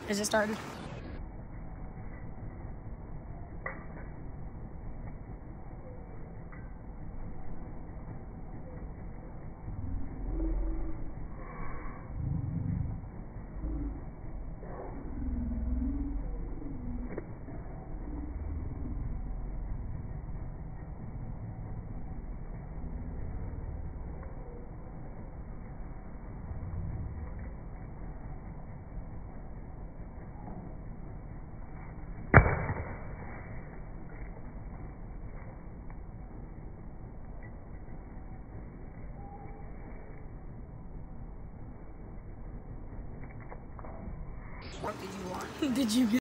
Is it starting? What did you want? Did you